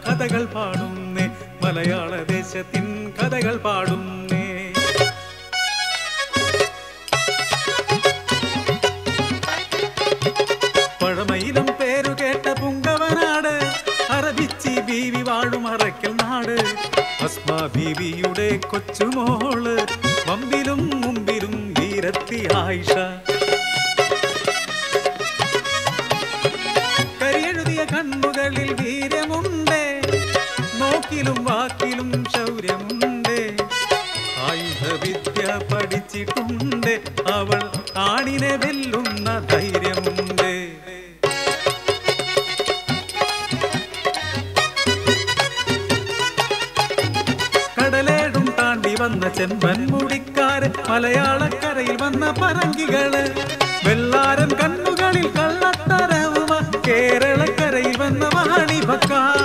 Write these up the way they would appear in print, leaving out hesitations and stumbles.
കഥകൾ പാടുന്നേ, മലയാള ദേശത്തിൻ കഥകൾ പാടുന്നേ. പഴമയിലും പേരുകേട്ട പുങ്കവനാട്, അറബിച്ചി ബീവി വാഴും അറയ്ക്കൽ നാട്. അസ്മാ ബീവിയുടെ കൊച്ചുമോള്, വമ്പിലും മുമ്പിലും വീരത്തി ആയിഷ. കരിയെഴുതിയ കണ്ണുകളിൽ വീര്യമുണ്ട്, നോക്കിലും വാക്കിലും ശൗര്യമുണ്ട്. ആയുധവിദ്യ പഠിച്ചിട്ടുണ്ട്, അവൾ ആണിനെ വെല്ലുന്ന ധൈര്യമുണ്ട്. കടലേടും താണ്ടി വന്ന ചെമ്പൻ മുടിക്കാര്, മലയാളക്കരയിൽ വന്ന പറങ്കികള്. വെള്ളാരൻ കണ്ണുകളിൽ കള്ളത്തരവുമ, കേരളക്കരയിൽ വന്ന വാണിഭക്കാർ.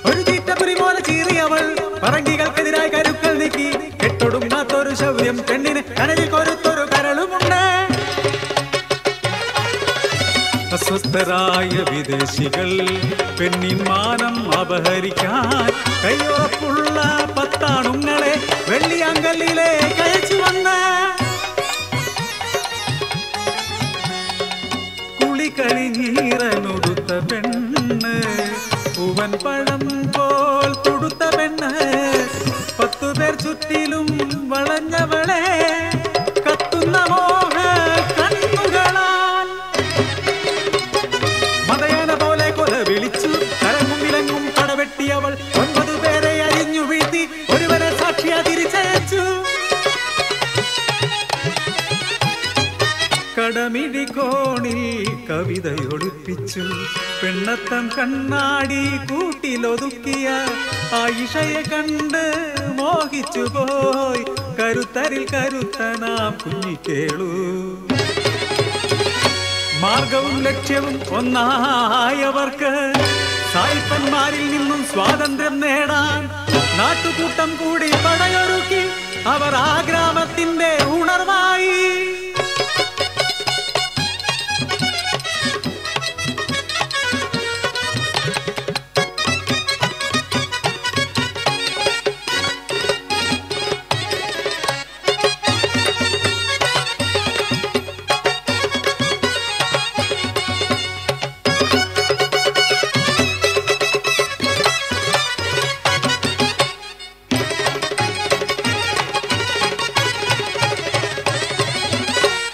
ഒരു തീറ്റപ്പുരി പോലെ ചീറിയവൾ, പറങ്കികൾക്കെതിരായി കരുക്കൾ നീക്കി. കെട്ടൊടുങ്ങാത്തൊരു ശൗര്യം, പെണ്ണിന് കനലിൽ കൊരുത്തൊരു കരളുമുണ്ട്. അസ്വസ്ഥരായ വിദേശികൾ പെണ്ണിൻ മാനം അപഹരിക്കാൻ, കയ്യുറപ്പുള്ള പത്താണുങ്ങളെ വെള്ളിയാങ്കല്ലിലേക്ക് അയച്ചു വന്ന. കുളി കഴിഞ്ഞീറനുടുത്ത പെണ്ണ്, പൂവൻ പഴം പോൽ തുടുത്ത പെണ്ണ്. 10 പേർ ചുറ്റിലും വളഞ്ഞവളെ, കത്തുന്ന മോഹ കണ്ണുകളാൽ മതയാന പോലെ കൊല വിളിച്ചു. കരങ്ങും വിലങ്ങും കടവെട്ടിയവൾ 9 പേരെ അരിഞ്ഞു വീഴ്ത്തി, ഒരുവരെ സാക്ഷിയ തിരിച്ചയച്ചു. കടമിഴി കോണിൽ കവിതയൊളിപ്പിച്ചു, പെണ്ണത്തം കണ്ണാടി കൂട്ടിലൊതുക്കിയ ആയിഷയെ കണ്ട് മോഹിച്ചു പോയി. കരുത്തരിൽ കരുത്തനാം കുഞ്ഞിക്കേളു. മാർഗവും ലക്ഷ്യവും ഒന്നായവർക്ക്, സായിപ്പന്മാരിൽ നിന്നും സ്വാതന്ത്ര്യം നേടാൻ നാട്ടുകൂട്ടം കൂടി പടയൊരുക്കി. അവർ ആ ഗ്രാമത്തിന്റെ ഉണർവായി.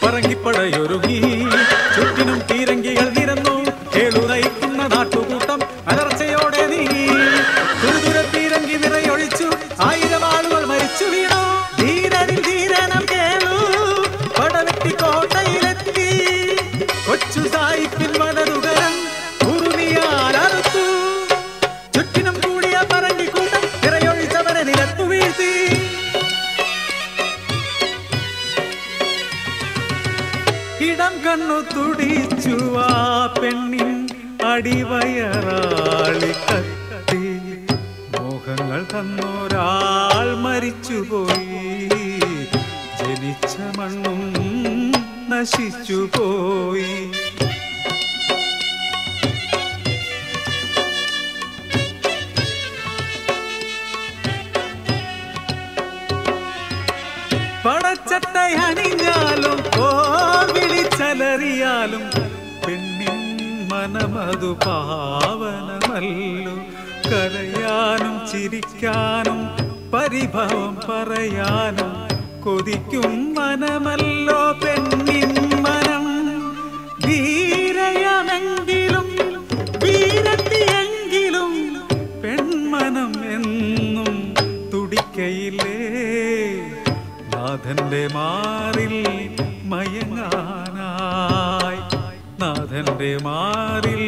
പറങ്കിപ്പടയൊരുങ്ങി, ചുറ്റിനും പീരങ്കികൾ നിരന്നു. കേളു നയിക്കുന്ന നാട്ടുകൂട്ടം അലർച്ചയോടെ നീങ്ങി. തുരുതുര പീരങ്കി നിറയൊഴിച്ചു, 1000 ആളുകൾ മരിച്ചു വീണു. ധീരനിൽ ധീരനം കേളു പടവെട്ടി കോട്ടയിലെത്തി. കൊച്ചു സായിപ്പിൻ വലതുകരം ഉറുമിയാലറുത്തു. ചുറ്റിനും കൂടിയ പറങ്കിക്കൂട്ടം നിറയൊഴിച്ചവരെ നിലത്തു വീഴ്ത്തി. ഇടം കണ്ണു തുടിച്ചു ആ പെണ്ണിൻ അടിവയറാളി കത്തി. മോഹങ്ങൾ തന്നൊരാൾ മരിച്ചുപോയി, ജനിച്ച മണ്ണും നശിച്ചുപോയി. പടച്ചട്ടை അണിഞ്ഞാലും വിളിച്ചലറിയാലും പെണ്ണിൻ മനമതു പാവനമല്ലോ. കരയാനും ചിരിക്കാനും പരിഭവം പറയാനും കൊതിക്കും മനമല്ലോ പെണ്ണിൻ മനം. ധീരയമെങ്കിലും വീരത്തിയെങ്കിലും പെൺമനം എന്നും തുടിക്കയില്ലേ. നാഥന്റെ മാറിൽ മയങ്ങാനായി, നാഥന്റെ മാറിൽ